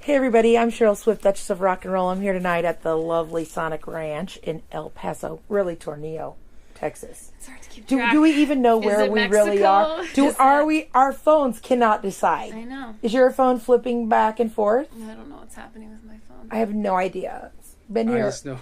Hey everybody, I'm Cheryl Swift, Duchess of Rock and Roll. I'm here tonight at the lovely Sonic Ranch in El Paso, really Tornillo, Texas. It's hard to keep Do track. we even know where we really are? Our phones cannot decide. I know. Is your phone flipping back and forth? I don't know what's happening with my phone. I have no idea. It's been here. I just know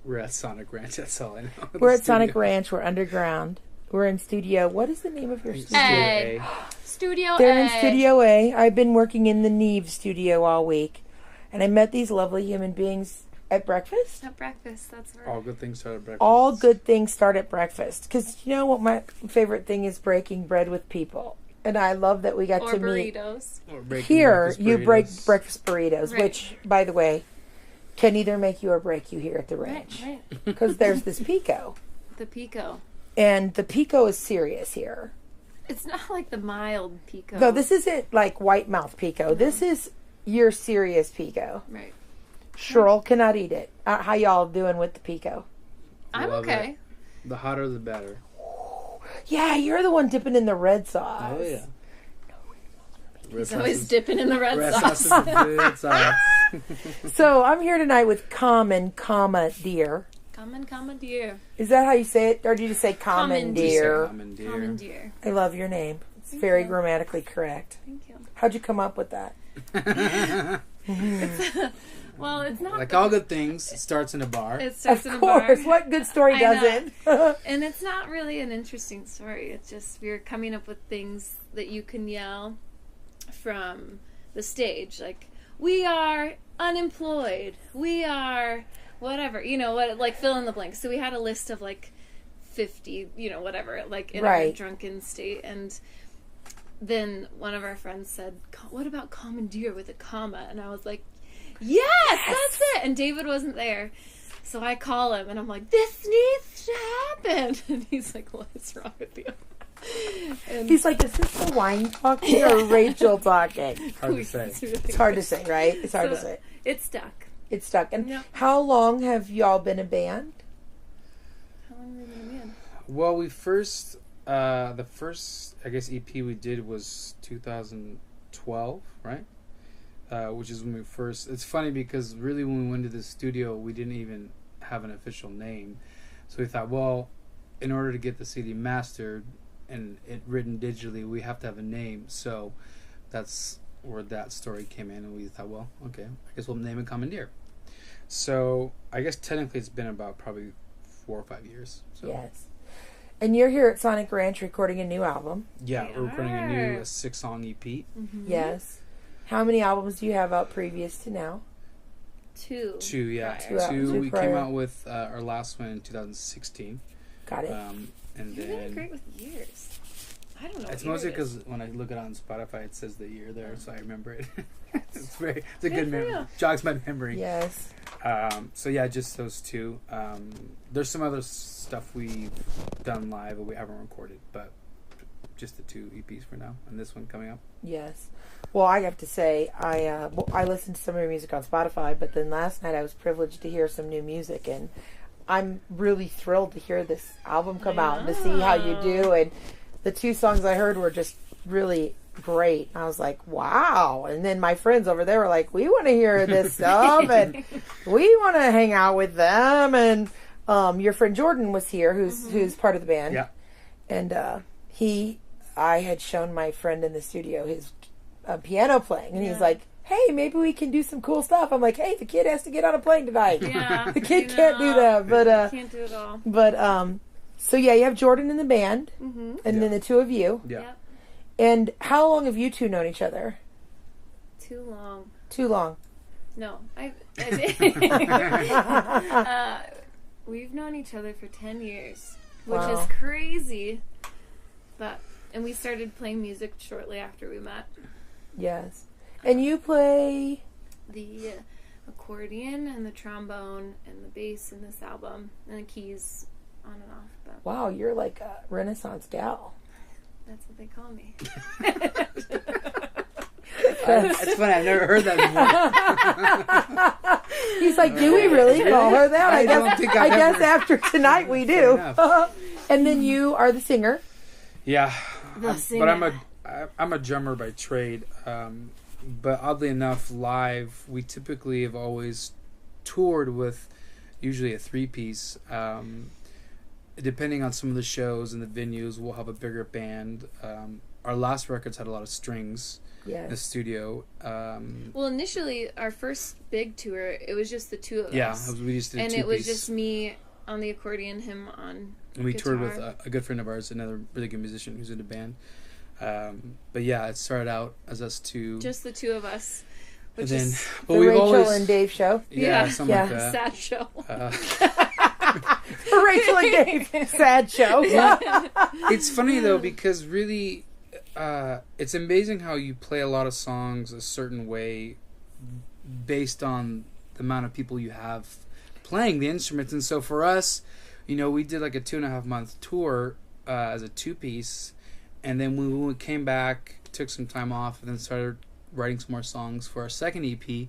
we're at Sonic Ranch. That's all I know. We're at Sonic Ranch. We're underground. We're in studio. What is the name of your studio? A. Studio They're A. in Studio A. I've been working in the Neve studio all week. And I met these lovely human beings at breakfast. At breakfast, that's right. All good things start at breakfast. All good things start at breakfast. Because you know what my favorite thing is? Breaking bread with people. And I love that we got to meet. Burritos. Here, you break breakfast burritos, Right. which, by the way, can either make you or break you here at the ranch. Right. Because there's this pico. The pico. And the pico is serious here. It's not like the mild pico. No, this isn't like white mouth pico. This is your serious pico. Right. Cheryl cannot eat it. How y'all doing with the pico? I'm Love okay. it. The hotter the better. Yeah, you're the one dipping in the red sauce. Oh yeah. He's always dipping in the red sauce. Is good sauce. So I'm here tonight with Common, dear. Commandeer. Is that how you say it? Or do you just say commandeer? Commandeer. I love your name. It's very grammatically correct. Thank you. How'd you come up with that? Well, it's not Like all good things, it starts in a bar. It starts Of in a course. bar. What good story I doesn't? And it's not really an interesting story. It's just we're coming up with things that you can yell from the stage. Like, we are unemployed. We are whatever. You know, what? Like, fill in the blank. So we had a list of, like, 50, you know, whatever, like, in our drunken state. And then one of our friends said, what about commandeer with a comma? And I was like, yes, that's it. And David wasn't there. So I call him and I'm like, this needs to happen. And he's like, what is wrong with you? And He's like, is this the wine talking or Rachel talking? Hard to say. It's hard to say, right? It's hard to say. It stuck. It's stuck. And Yep. how long have y'all been a band? How long have we been a band? Well, the first I guess EP we did was 2012, right? Which is when we first. It's funny because really when we went to the studio, we didn't even have an official name, so we thought, well, in order to get the CD mastered and it written digitally, we have to have a name. So that's where that story came in, and we thought, well, okay, I guess we'll name it Commandeer. So I guess technically it's been about probably 4 or 5 years. So. Yes. And you're here at Sonic Ranch recording a new album. Yeah, we're recording a new 6-song EP. Mm-hmm. Yes. How many albums do you have out previous to now? Two. Yeah. Prior. Two We prior. came out with our last one in 2016. Got it. And You're really then great with years. I don't know. it's what mostly year it is. because when I look it on Spotify, it says the year there, so I remember it. It's a Good good for memory. you. Jogs my memory. Yes. So yeah, just those two. There's some other stuff we've done live, but we haven't recorded. But just the 2 EPs for now, and this one coming up. Yes. Well, I have to say, I listened to some of your music on Spotify, but then last night I was privileged to hear some new music, and I'm really thrilled to hear this album come out and to see how you do. And the 2 songs I heard were just really great. I was like, wow. And then my friends over there were like, we want to hear this stuff, and we want to hang out with them. And your friend Jordan was here, who's part of the band. Yeah. And I had shown my friend in the studio his piano playing, and he's like, hey, maybe we can do some cool stuff. I'm like, hey, the kid has to get on a plane tonight. Yeah. The kid can't do that. But Can't do it all. so yeah, you have Jordan in the band, Mm-hmm. and then the 2 of you. Yeah. Yep. And how long have you 2 known each other? Too long. Too long. No, we've known each other for 10 years, which Wow. is crazy. And we started playing music shortly after we met. Yes. And you play... The accordion and the trombone and the bass in this album and the keys on and off. But Wow, you're like a Renaissance gal. that's what they call me. It's funny. I've never heard that before. He's like, do we really call her that? I don't think I've I guess ever- after tonight we do. Fair And then you are the singer. Yeah. The But I'm a drummer by trade. But oddly enough, live, we typically have always toured with usually a 3-piece. Depending on some of the shows and the venues, we'll have a bigger band. Our last records had a lot of strings in the studio. Well, initially, our first big tour, it was just the two of us. Yeah, we just did and two-piece. it was just me on the accordion, him on And we guitar. toured with a good friend of ours, another really good musician who's in the band. But yeah, it started out as us two. Just the two of us. Which And then, is but The we've Rachel always, and Dave show. something Yeah. like that. sad show. The Rachel and Dave sad show. It's funny though, because really, it's amazing how you play a lot of songs a certain way based on the amount of people you have playing the instruments. And so for us, we did like a 2.5 month tour as a 2-piece, and then when we came back, took some time off, and then started writing some more songs for our second EP.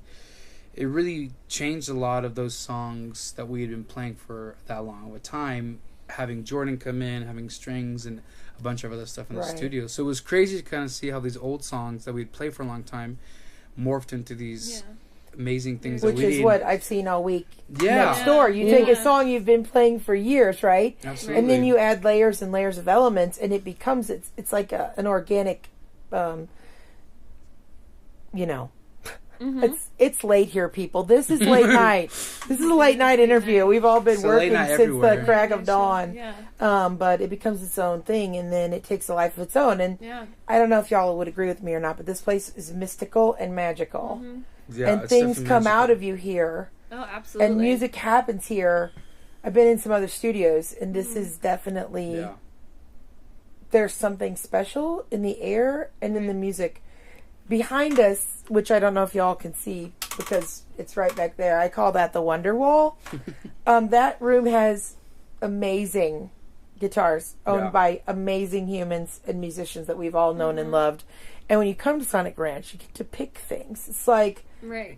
It really changed a lot of those songs that we had been playing for that long of a time, having Jordan come in, having strings and a bunch of other stuff in the studio. So it was crazy to kind of see how these old songs that we'd played for a long time morphed into these amazing things. Which that we is did. what I've seen all week. Yeah. Next door. You take a song you've been playing for years, right? Absolutely. And then you add layers and layers of elements, and it becomes, it's like an organic, It's late here, people. This is late night. This is a late night interview. We've all been working since everywhere. the crack of dawn. Yeah. But it becomes its own thing, and then it takes a life of its own. And I don't know if y'all would agree with me or not, but this place is mystical and magical. Mm-hmm. Yeah, and it's things definitely come magical. out of you here. Oh, absolutely. And music happens here. I've been in some other studios, and this is definitely... Yeah. There's something special in the air and in the music. Behind us, which I don't know if y'all can see because it's right back there, I call that the Wonder Wall. That room has amazing guitars owned by amazing humans and musicians that we've all known and loved. And when you come to Sonic Ranch, you get to pick things. It's like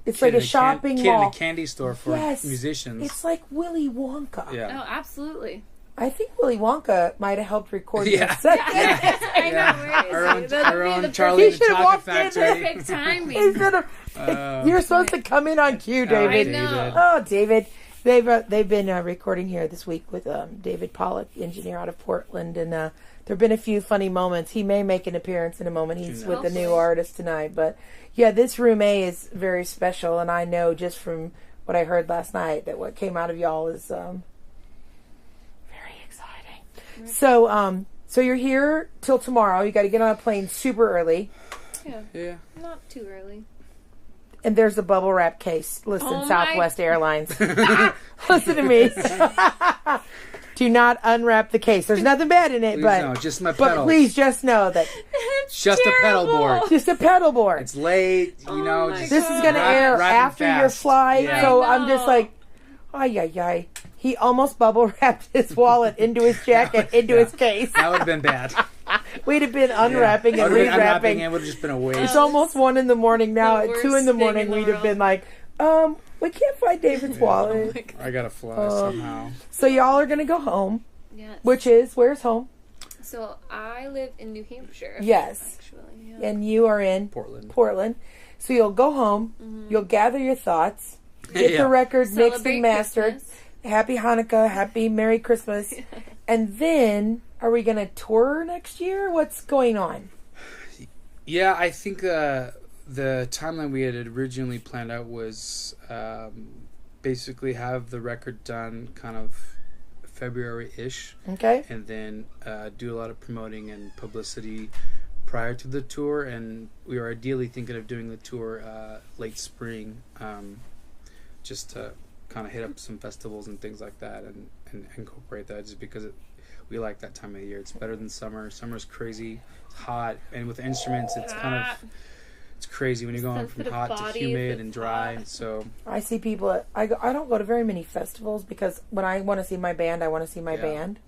it's like a shopping mall. In a candy store for musicians. It's like Willy Wonka. Yeah. Oh, absolutely. I think Willy Wonka might have helped record this second. I know. Where is he? Our own Charlie and the Chocolate Factory. Perfect timing. Instead of, you're supposed to come in on cue, David. I know. Oh, David. They've been recording here this week with David Pollock, engineer out of Portland, and there have been a few funny moments. He may make an appearance in a moment. He's with a new artist tonight. But, yeah, this room A is very special, and I know just from what I heard last night that what came out of y'all is... So, so you're here till tomorrow. You got to get on a plane super early. Yeah. Not too early. And there's a bubble wrap case. Listen, Southwest Airlines. Listen to me. Do not unwrap the case. There's nothing bad in it, Please but no, just my pedals. But please just know that it's just a pedal board. Just a pedal board. It's late, Just this is going to air after your flight, Yeah. so I'm just like, ay. He almost bubble wrapped his wallet into his jacket, into his case. That would have been bad. We'd have been unwrapping and rewrapping. It would have just been a waste. It's almost 1 a.m. now. At 2 a.m, we'd have been like, we can't find David's wallet. I gotta fly somehow. So y'all are gonna go home. Yes. Which is, where's home? So I live in New Hampshire. Yes. Actually, And you are in Portland. So you'll go home. You'll gather your thoughts. Get the record mixed and mastered. Christmas. Happy Hanukkah, happy Merry Christmas. And then, are we going to tour next year? What's going on? Yeah, I think the timeline we had originally planned out was basically have the record done kind of February-ish. Okay. And then do a lot of promoting and publicity prior to the tour. And we were ideally thinking of doing the tour late spring, just to kind of hit up some festivals and things like that and incorporate that just because we like that time of the year. It's better than summer. Summer's crazy. It's hot. And with instruments, it's kind of... It's crazy when you're going from hot to humid and dry. So I see people... I don't go to very many festivals because when I want to see my band, I want to see my band.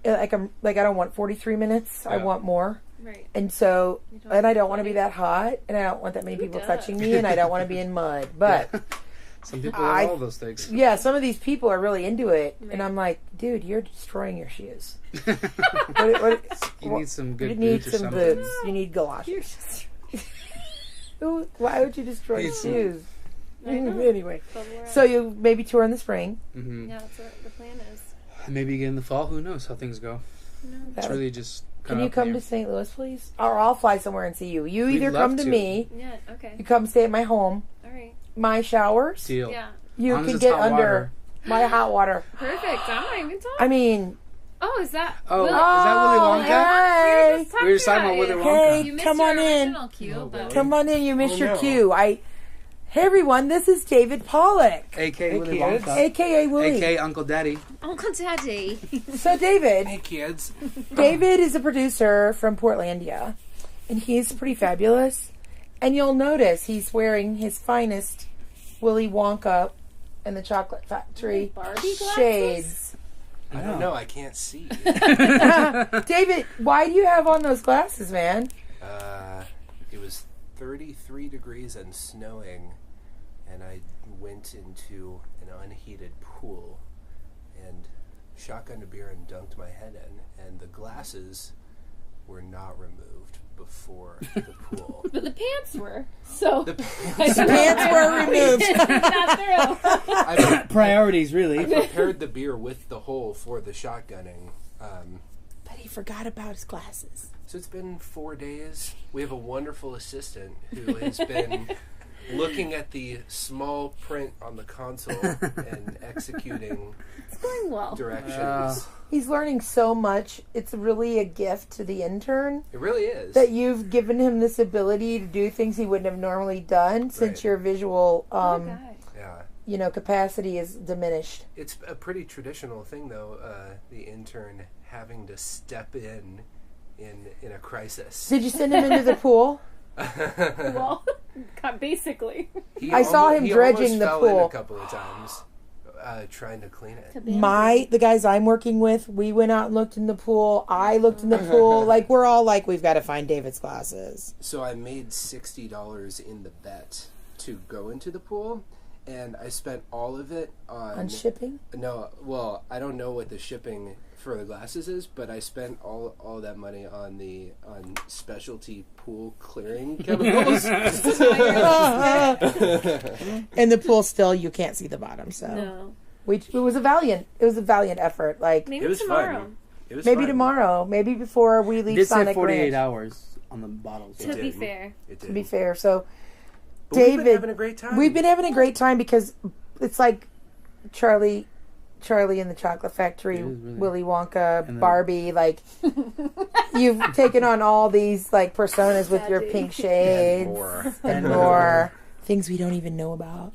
I don't want 43 minutes. I want more. Right. And so... And I don't want to be that hot. And I don't want that many people touching me. And I don't want to be in mud. But... Some people love all those things. Yeah, some of these people are really into it. Right. And I'm like, dude, you're destroying your shoes. You need some good boots or something. Boots. You need galoshes. Why would you destroy He's- shoes? I know. Anyway, Bubble wrap. so you maybe tour in the spring. Mm-hmm. Yeah, that's what the plan is. Maybe again in the fall. Who knows how things go? No. It's really just. Can kinda you up in come the to air. St. Louis, please? Or I'll fly somewhere and see you. You We'd either love come to to. me, Yeah, okay. you come stay at my home, All right. my showers. Deal. Yeah. You Long as can it's get hot under water. my hot water. Perfect. I'm not even talking. I mean, Oh, is that? Oh, Willy- is that Willy Wonka? Hey, We were just We were just talking about Willy it. Wonka. Hey, You missed come your on in. original cue, but Come on in. You missed Oh, your no. cue. Hey everyone, this is David Pollock, A.K. Willy kids. Wonka. aka Willie. A.K. Uncle Daddy. Uncle Daddy. So David, Hey, kids. David is a producer from Portlandia, and he's pretty fabulous. And you'll notice he's wearing his finest Willy Wonka and the Chocolate Factory Barbie glasses? shades. I don't know. I can't see. David, why do you have on those glasses, man? It was 33 degrees and snowing, and I went into an unheated pool and shotgunned a beer and dunked my head in, and the glasses were not removed before the pool. But the pants were. So. The Pants were removed. Not through. I Priorities, really. prepared the beer with the hole for the shotgunning. But he forgot about his glasses. So it's been 4 days. We have a wonderful assistant who has been looking at the small print on the console and executing It's going well. directions. He's learning so much. It's really a gift to the intern It really is. that you've given him this ability to do things he wouldn't have normally done since Right. your visual What a guy. Yeah. Capacity is diminished. It's a pretty traditional thing, though, the intern having to step in a crisis. Did you send him into the pool? Well, basically. I saw him he dredging almost the fell in pool. a couple of times trying to clean it. The guys I'm working with, we went out and looked in the pool. I looked in the pool. Like, we're all like, we've got to find David's glasses. So I made $60 in the bet to go into the pool, and I spent all of it On shipping? No, well, I don't know what the shipping for the glasses is, but I spent all that money on specialty pool clearing chemicals. In the pool still, you can't see the bottom, so. No. It was a valiant effort. Like, Maybe It was tomorrow. fun. It was maybe fun. tomorrow. Maybe before we leave Did say Sonic 48 Ranch. hours on the bottles. To be didn't. fair. It To did. be fair. So, But we've been David, having a great time. we've been having a great time because it's like Charlie and the Chocolate Factory, It is really. Willy Wonka, And then- Barbie. Like, you've taken on all these like personas with your Daddy. pink shades And more. and more things we don't even know about.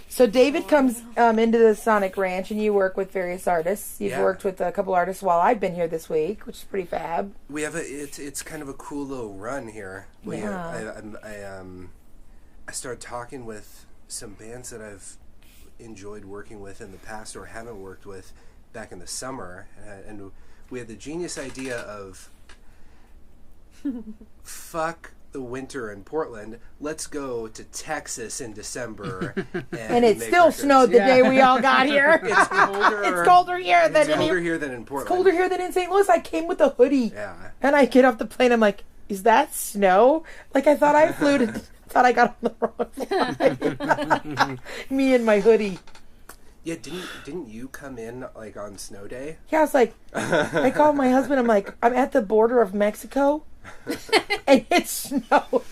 So David comes into the Sonic Ranch, and you work with various artists. You've Yeah. worked with a couple artists while I've been here this week, which is pretty fab. We have it's kind of a cool little run here. Yeah. I started talking with some bands that I've enjoyed working with in the past or haven't worked with back in the summer, and we had the genius idea of fuck the winter in Portland, let's go to Texas in December And it make still records. snowed the Yeah. day we all got here. It's colder. It's colder here than It's colder in here than in Portland. colder here than in St. Louis. I came with a hoodie, Yeah. and I get off the plane. I'm like, "Is that snow?" Like I thought I flew to. Thought I got on the wrong flight. Me and my hoodie. Yeah, didn't you come in like on snow day? Yeah, I was like, I called my husband. I'm like, I'm at the border of Mexico, and it's snowing.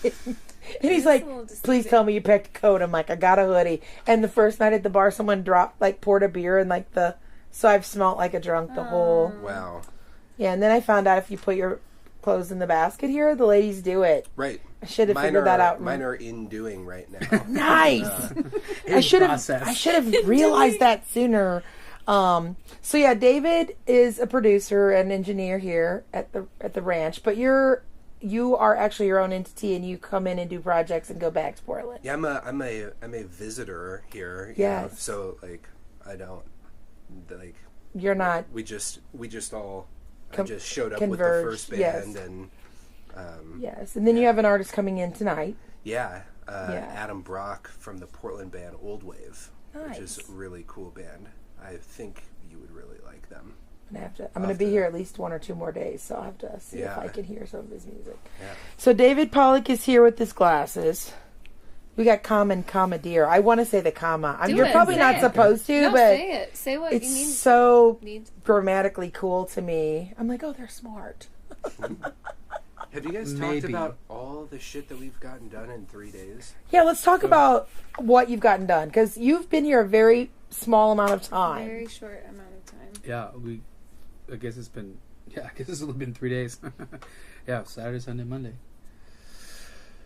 And he's like, a little please disturbing. tell me you packed a coat. I'm like, I got a hoodie. And the first night at the bar, someone poured a beer in so I've smelt like a drunk the whole. Wow. Yeah, and then I found out if you put your clothes in the basket here, the ladies do it. Right. I should have figured that out. Mine are in doing right now. Nice. I should have realized that sooner. So yeah, David is a producer and engineer here at the ranch, but you are actually your own entity, and you come in and do projects and go back to Portland. Yeah, I'm a visitor here. You Yes. know, so like I don't like You're not. we just all I Com- just showed up with the converged, first band yes. and Yes, and then you have an artist coming in tonight. yeah, Yeah. Adam Brock from the Portland band Old Wave, which is Nice. a really cool band. I think you would really like them. I'm gonna be here at least 1 or 2 more days, so I'll have to see if Yeah. I can hear some of his music. Yeah. So David Pollock is here with his glasses. We got common commandeer. I want to say the comma. You're it. probably Say not it. supposed to, No, but say it. Say what it's you mean. so Need. grammatically cool to me. I'm like, oh, they're smart. Have you guys Maybe. talked about all the shit that we've gotten done in 3 days? Yeah, let's talk about what you've gotten done, because you've been here a very small amount of time. Very short amount of time. Yeah, I guess it's only been 3 days. Yeah, Saturday, Sunday, Monday.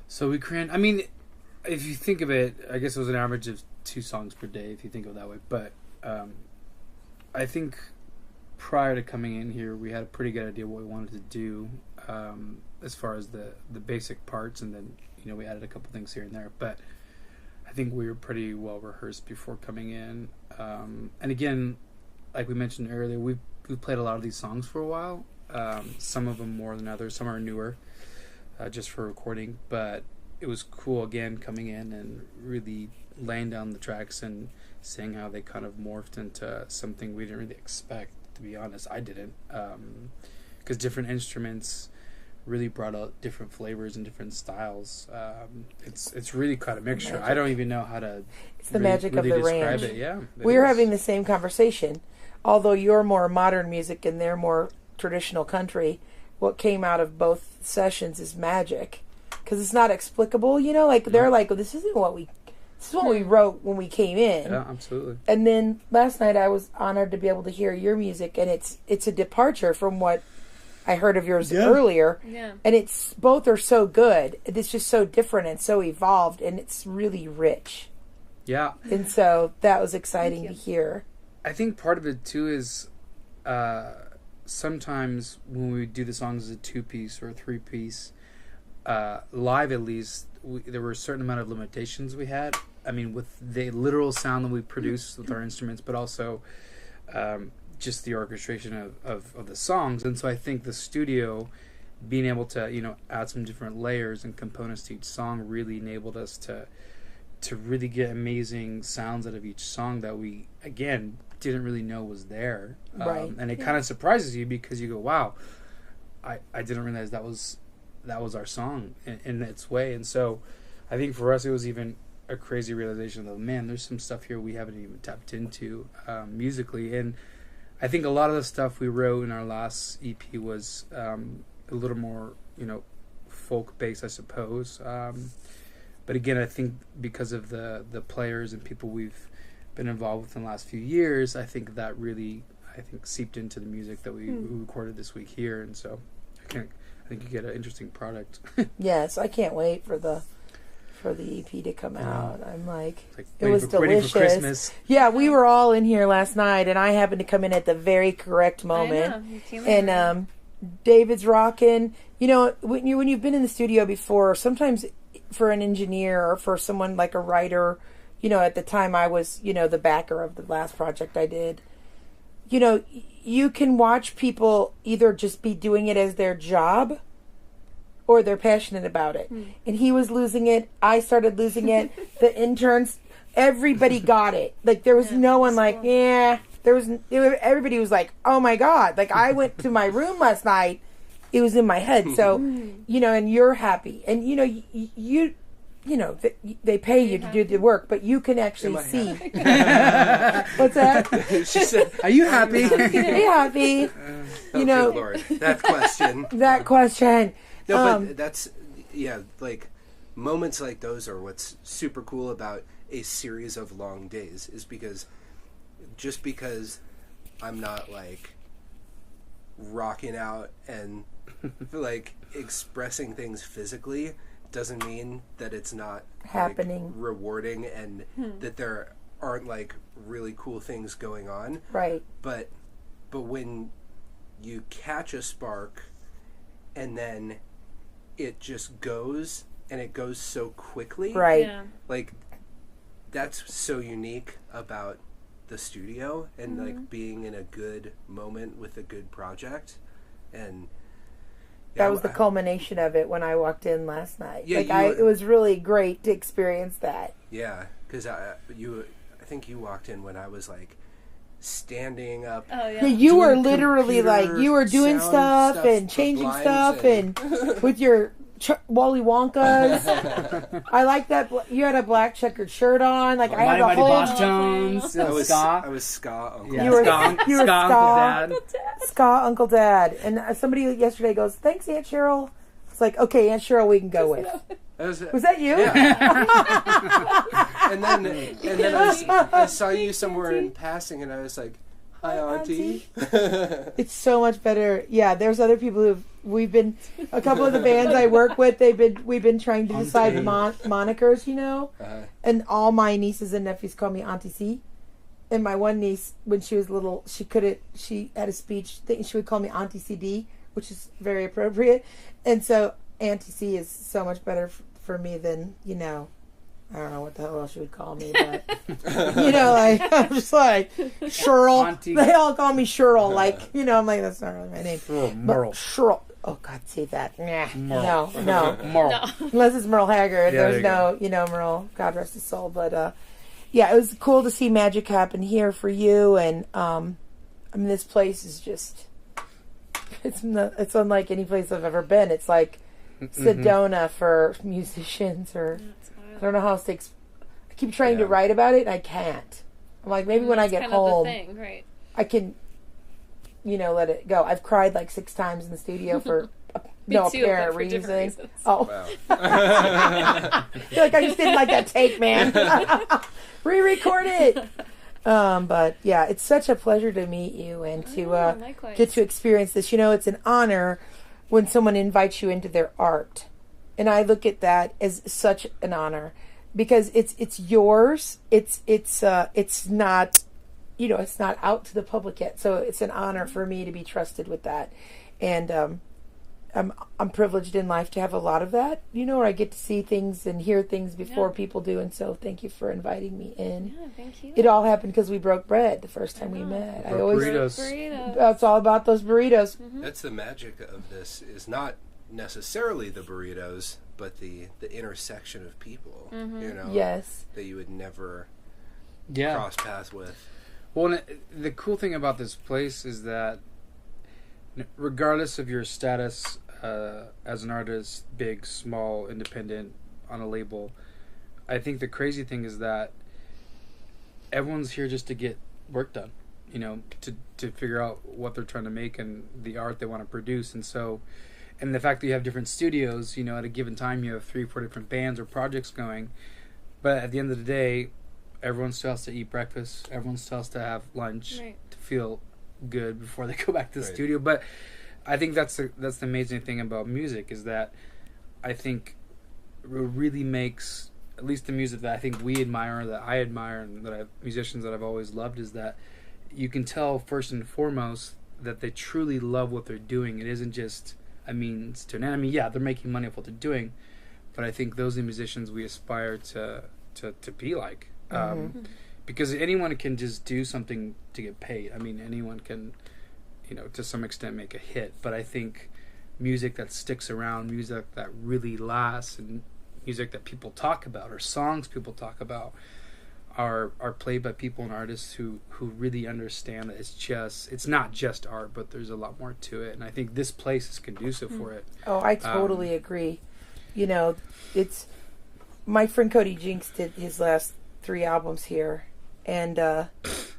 So we crammed. I mean, if you think of it, I guess it was an average of 2 songs per day, if you think of it that way. But I think prior to coming in here, we had a pretty good idea what we wanted to do as far as the basic parts, and then we added a couple things here and there. But I think we were pretty well rehearsed before coming in. And again, like we mentioned earlier, we've played a lot of these songs for a while. Some of them more than others. Some are newer, just for recording. But it was cool, again, coming in and really laying down the tracks and seeing how they kind of morphed into something we didn't really expect, to be honest. I didn't. Because different instruments really brought out different flavors and different styles. It's really quite a mixture. I don't even know how to. It's the magic of the range. It. Yeah, we're having the same conversation. Although you're more modern music and they're more traditional country, what came out of both sessions is magic, because it's not explicable. Like they're like, well, this is what we wrote when we came in. Yeah, absolutely. And then last night I was honored to be able to hear your music, and it's a departure from what I heard of yours earlier. Yeah. And it's both are so good. It's just so different and so evolved, and it's really rich. Yeah. And so that was exciting to hear. I think part of it too is sometimes when we do the songs as a 2-piece or a 3-piece, live at least, there were a certain amount of limitations we had. I mean, with the literal sound that we produce with our instruments, but also just the orchestration of the songs. And so I think the studio, being able to add some different layers and components to each song, really enabled us to really get amazing sounds out of each song that we, again, didn't really know was there. Right. And it kind of surprises you, because you go, wow, I didn't realize that was our song in its way. And so I think for us it was even a crazy realization of, man, there's some stuff here we haven't even tapped into musically. And I think a lot of the stuff we wrote in our last EP was a little more folk based, I suppose. But again, I think because of the players and people we've been involved with in the last few years, I think that really seeped into the music that we recorded this week here. And so I think you get an interesting product. Yes, I can't wait for the EP to come out. I'm like it ready was for, delicious. Ready for Christmas. Yeah, we were all in here last night, and I happened to come in at the very correct moment. I know. You came in And David's rocking. When you've been in the studio before, sometimes for an engineer or for someone like a writer, at the time I was, the backer of the last project I did. You can watch people either just be doing it as their job, or they're passionate about it. And he was losing it. I started losing it. The interns, everybody got it. Like, there was no one like, yeah. Everybody was like, oh my God. Like, I went to my room last night. It was in my head. So, and you're happy. And, they pay you to do the work, but you can actually see. What's that? She said, Are you happy? Be happy. oh, good Lord. That question. That question. No, but that's, like, moments like those are what's super cool about a series of long days, is because I'm not, like, rocking out and, like, expressing things physically doesn't mean that it's not happening, like, rewarding, and that there aren't, like, really cool things going on. Right. But when you catch a spark and then it just goes, and it goes so quickly. Right. Yeah. Like, that's so unique about the studio and like being in a good moment with a good project. And that was the culmination of it when I walked in last night. Yeah, it was really great to experience that. Yeah, because I think you walked in when I was like standing up. Oh yeah. Yeah, you were literally like, you were doing stuff and for changing blinds stuff and with your Wally Wonka's. I like that. You had a black checkered shirt on. Like I had Mighty the whole. Boss Jones. I was Ska. ska uncle. Yeah, You were Ska. you were Ska Uncle Dad. Ska Uncle Dad. And somebody yesterday goes, "Thanks, Aunt Cheryl." It's like, okay, Aunt Cheryl, we can go with. Was that you? Yeah. and then I saw you somewhere in passing, and I was like, "Hi, Auntie." It's so much better. Yeah, there's other people we've been a couple of the bands I work with. We've been trying to decide monikers, and all my nieces and nephews call me Auntie C. And my one niece, when she was little, she had a speech thing. She would call me Auntie CD, which is very appropriate. And so Auntie C is so much better for me than, I don't know what the hell else you would call me, but, like, I'm just like, Cheryl. Auntie. They all call me Cheryl. Like, I'm like, that's not really my name. Merle. Cheryl. Oh, God, say that. Nah, Merle. no. Merle. Unless it's Merle Haggard. Yeah, There's no, Merle, God rest his soul. But, yeah, it was cool to see magic happen here for you. And, this place is just, it's unlike any place I've ever been. It's like Sedona for musicians, or I don't know how else to. I keep trying to write about it, and I can't. I'm like, maybe when I get home, right. I can, let it go. I've cried like 6 times in the studio for no apparent reason. Oh, Wow. I feel like I just didn't like that take, man. Re-record it. But yeah, it's such a pleasure to meet you and to get to experience this. It's an honor when someone invites you into their art, and I look at that as such an honor because it's yours. It's not, it's not out to the public yet. So it's an honor for me to be trusted with that, and I'm privileged in life to have a lot of that, where I get to see things and hear things before people do. And so thank you for inviting me in. Yeah, thank you. It all happened because we broke bread the first time we met. Burritos. It's all about those burritos. Mm-hmm. That's the magic of this, is not necessarily the burritos, but the intersection of people, Yes. that you would never Yeah. cross paths with. Well, and the cool thing about this place is that regardless of your status as an artist, big, small, independent, on a label, I think the crazy thing is that everyone's here just to get work done, to figure out what they're trying to make and the art they want to produce. And so, and the fact that you have different studios, at a given time you have 3 or 4 different bands or projects going, but at the end of the day, everyone still has to eat breakfast, everyone still has to have lunch, Right. to feel good before they go back to the studio. But I think that's the amazing thing about music, is that I think it really makes, at least the music that I think we admire, that I admire, and that musicians that I've always loved, is that you can tell first and foremost that they truly love what they're doing. It isn't just a means to an end. I mean, yeah, they're making money off what they're doing, but I think those are the musicians we aspire to be like. Because anyone can just do something to get paid. I mean, anyone can, to some extent make a hit. But I think music that sticks around, music that really lasts, and music that people talk about, or songs people talk about, are played by people and artists who really understand that it's not just art, but there's a lot more to it. And I think this place is conducive for it. Oh, I totally agree. It's my friend Cody Jinks did his last 3 albums here. And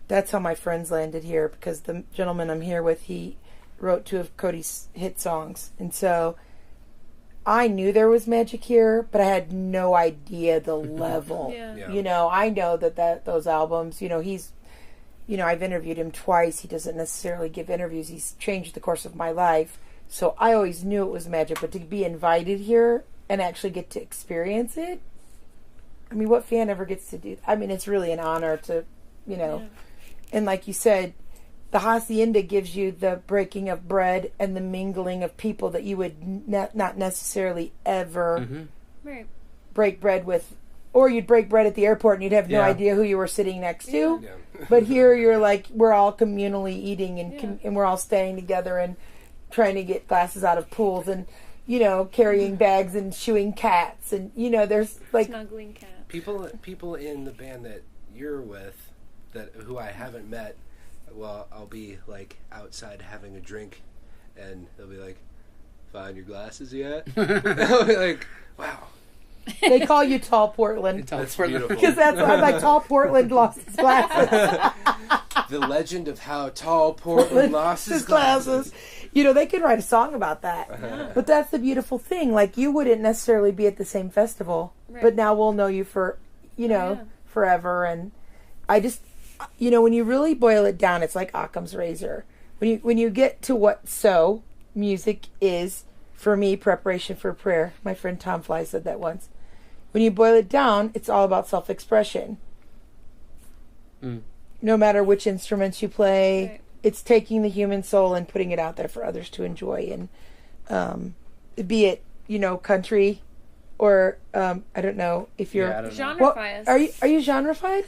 that's how my friends landed here, because the gentleman I'm here with, he wrote 2 of Cody's hit songs. And so I knew there was magic here, but I had no idea the level. Yeah. I know that those albums, he's, I've interviewed him twice. He doesn't necessarily give interviews. He's changed the course of my life. So I always knew it was magic, but to be invited here and actually get to experience it, I mean, what fan ever gets to do? I mean, it's really an honor to, and like you said, the hacienda gives you the breaking of bread and the mingling of people that you would not necessarily ever Right. break bread with, or you'd break bread at the airport and you'd have no idea who you were sitting next to. Yeah. But here you're like, we're all communally eating and we're all staying together and trying to get glasses out of pools and, carrying bags and shooing cats and, there's like Snuggling cats. People in the band that you're with, who I haven't met, well, I'll be like outside having a drink, and they'll be like, Find your glasses yet? Like, wow. They call you Tall Portland. That's beautiful. Because that's I'm like Tall Portland lost his glasses. The legend of how Tall Portland lost his glasses. You know, they could write a song about that. But that's the beautiful thing. Like, you wouldn't necessarily be at the same festival, but now we'll know you for, forever. And I just, when you really boil it down, it's like Occam's razor. When you get to what music is, for me, preparation for prayer. My friend Tom Fly said that once. When you boil it down, it's all about self-expression. No matter which instruments you play, it's taking the human soul and putting it out there for others to enjoy. And be it, country, or I don't know if you're genrefied. Are you genrefied?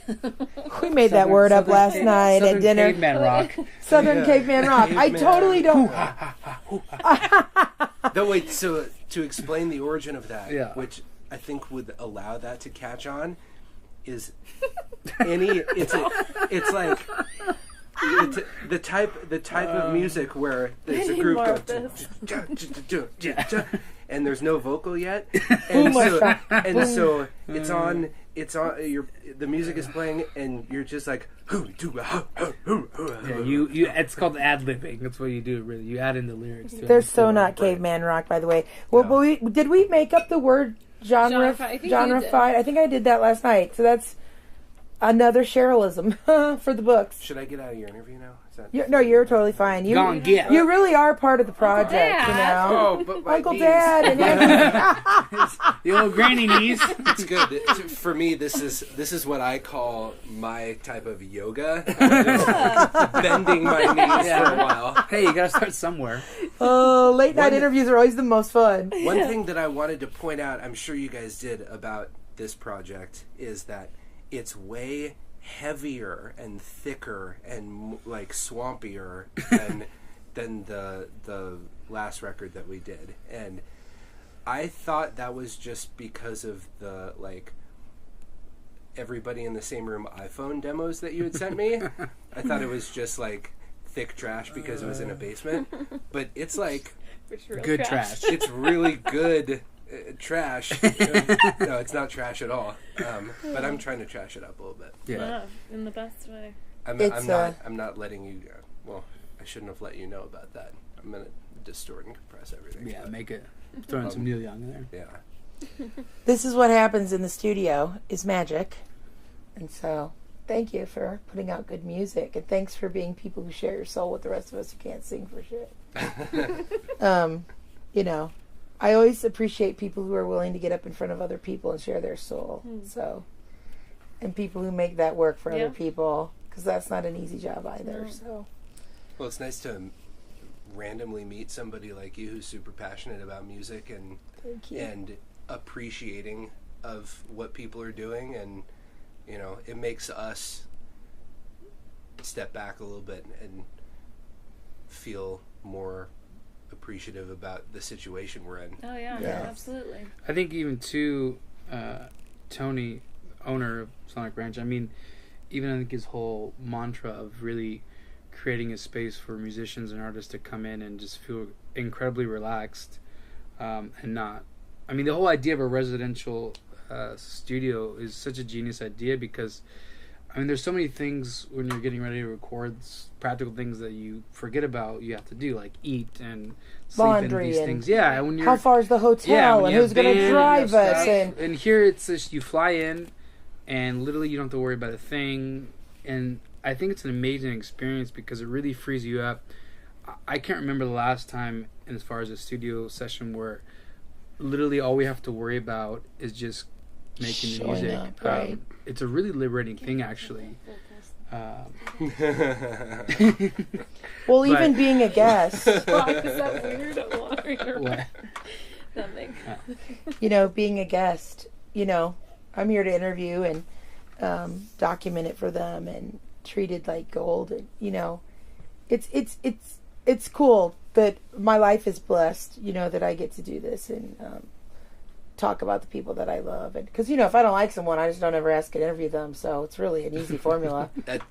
We made that word up last night at dinner. Caveman rock. Southern caveman rock. I totally don't. No, wait. So to explain the origin of that, which I think would allow that to catch on, is it's like the type of music where there's a group and there's no vocal yet, and so it's on the music is playing and you're just like it's called ad-libbing. That's what you do, really. You add in the lyrics. They're so not caveman rock, by the way. Well, but did we make up the word genrefied? I think I did that last night. So that's another Cherylism for the books. Should I get out of your interview now? You're totally fine. You really are part of the project, Oh, but my Uncle knees. Dad and the old granny knees. It's good. For me, this is what I call my type of yoga. Bending my knees for a while. Hey, you gotta start somewhere. Oh, late night interviews are always the most fun. One thing that I wanted to point out, I'm sure you guys did, about this project is that it's way heavier and thicker and like swampier than the last record that we did, and I thought that was just because of the everybody in the same room iPhone demos that you had sent me. I thought it was just like thick trash because it was in a basement, but it's like good trash. It's really good. Trash. No, it's not trash at all. But I'm trying to trash it up a little bit. Yeah, in the best way. I'm not letting you. Well, I shouldn't have let you know about that. I'm gonna distort and compress everything. Yeah, make it. Throwing some Neil Young in there. Yeah. This is what happens in the studio is magic, and so thank you for putting out good music, and thanks for being people who share your soul with the rest of us who can't sing for shit. I always appreciate people who are willing to get up in front of other people and share their soul. So, and people who make that work for other people, because that's not an easy job either. So, well, it's nice to randomly meet somebody like you who's super passionate about music and appreciating of what people are doing, and it makes us step back a little bit and feel more appreciative about the situation we're in. Oh yeah, absolutely. I think even too, Tony, owner of Sonic Ranch, I mean, even I think his whole mantra of really creating a space for musicians and artists to come in and just feel incredibly relaxed, and not, I mean, the whole idea of a residential studio is such a genius idea, because I mean, there's so many things when you're getting ready to record, practical things that you forget about you have to do, like eat and sleep laundry and these things. Yeah, and when you're, how far is the hotel and who's going to drive us. And here it's just you fly in and literally you don't have to worry about a thing. And I think it's an amazing experience because it really frees you up. I can't remember the last time, as far as a studio session, where literally all we have to worry about is just making the music. Up, right. It's a really liberating thing, actually. Well, even being a guest. Is that weird? What? Nothing. Being a guest, I'm here to interview and document it for them and treat it like gold. And, it's cool that my life is blessed, that I get to do this and talk about the people that I love, and because if I don't like someone, I just don't ever ask to interview them. So it's really an easy formula. That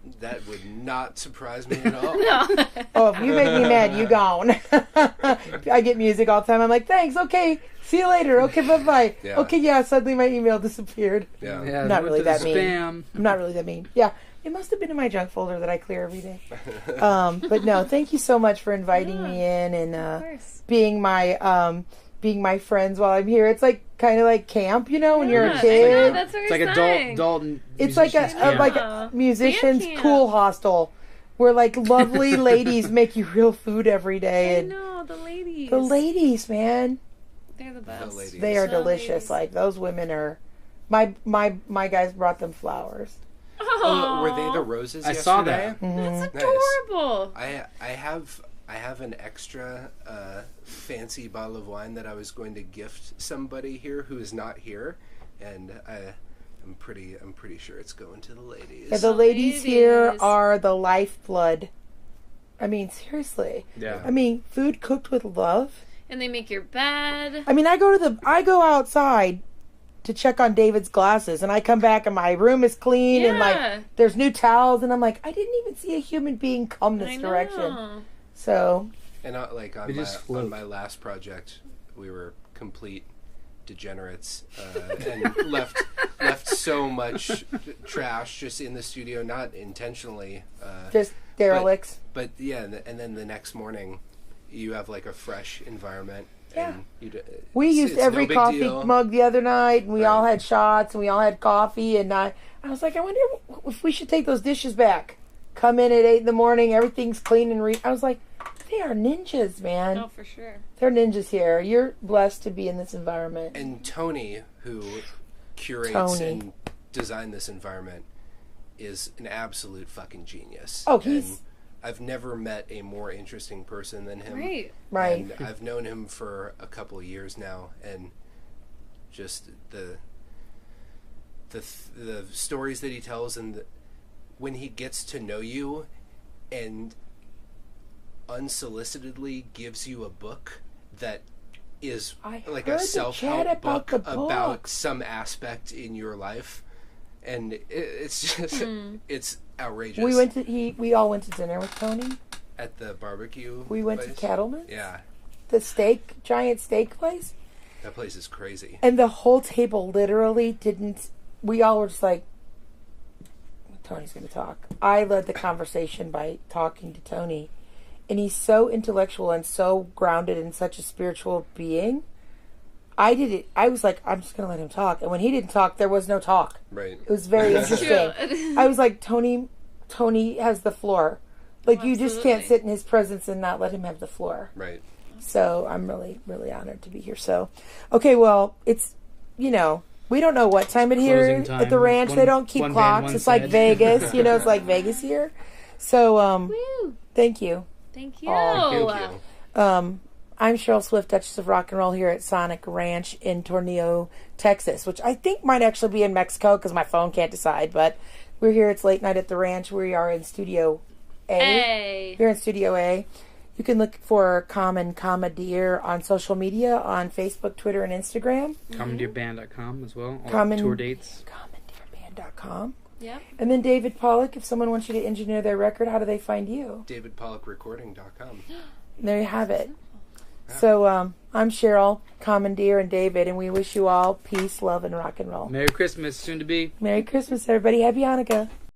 would not surprise me at all. No. Oh, if you make me mad, you gone. I get music all the time. I'm like, thanks, okay, see you later. Okay, bye. Yeah. Okay, yeah. Suddenly my email disappeared. Yeah. Yeah, Not it went really to that the mean. spam. I'm not really that mean. Yeah, it must have been in my junk folder that I clear every day. But no, thank you so much for inviting me in Of and course. being my friends while I'm here. It's like kind of like camp, when you're Yeah, a I kid. know, that's what It's we're like saying. adult It's like a musicians camp. like a musicians Band camp. pool hostel where like lovely ladies make you real food every day. I And know, the ladies. the ladies, man, They're the best. The ladies. they are The delicious. ladies. Like those women are. My guys brought them flowers. Oh, were they the roses? I yesterday? saw that. That's Nice. adorable. I have an extra fancy bottle of wine that I was going to gift somebody here who is not here, and I'm pretty sure it's going to the ladies. Yeah, the ladies here Ladies. are the lifeblood. I mean, seriously. Yeah. I mean, food cooked with love. And they make your bed. I mean, I go outside to check on David's glasses, and I come back and my room is clean and Yeah. like there's new towels, and I'm like, I didn't even see a human being come this I direction. know. So And They on just float. my last project, we were complete degenerates and left so much trash just in the studio, not intentionally. just derelicts. But yeah, and then the next morning, you have like a fresh environment. Yeah. And We used it's every no big coffee deal. mug the other night, and we all Right. had shots, and we all had coffee, and I was like, I wonder if we should take those dishes back. Come in at 8 in, everything's clean and I was like, they are ninjas, man. Oh, for sure. They're ninjas here. You're blessed to be in this environment. And Tony, who curates Tony. and designed this environment, is an absolute fucking genius. Oh, he's- And I've never met a more interesting person than him. Right. Right. And I've known him for a couple of years now, and just the stories that he tells, and when he gets to know you, and unsolicitedly gives you a book that is I like heard a the self-help chat about book the book. about some aspect in your life, and it's just it's outrageous. We all went to dinner with Tony. at the barbecue. We went place. to Cattleman's. Yeah, The giant steak place. that place is crazy. And the whole table literally didn't. We all were just like, Tony's going to talk. I led the conversation by talking to Tony. And he's so intellectual and so grounded in such a spiritual being. I did it. I was like, I'm just going to let him talk. And when he didn't talk, there was no talk. Right. It was very interesting. I was like, Tony has the floor. Like, you just can't Absolutely. sit in his presence and not let him have the floor. Right. So I'm really, really honored to be here. So, okay, well, it's, we don't know what time it here Closing time. at the ranch. They don't keep One band, clocks. one It's like set. Vegas. It's like Vegas here. So, Woo. thank you. Thank you. Thank you. I'm Cheryl Swift, Duchess of Rock and Roll, here at Sonic Ranch in Tornillo, Texas, which I think might actually be in Mexico because my phone can't decide. But we're here. It's late night at the ranch. We are in Studio A. Hey. We're in Studio A. You can look for Common Commandeer on social media, on Facebook, Twitter, and Instagram. CommandeerBand.com as well. All Common- tour dates. CommandeerBand.com. Yep. And then David Pollock, if someone wants you to engineer their record, how do they find you? DavidPollockRecording.com. There you have it. So I'm Cheryl, Commandeer, and David, and we wish you all peace, love, and rock and roll. Merry Christmas, soon to be. Merry Christmas, everybody. Happy Hanukkah.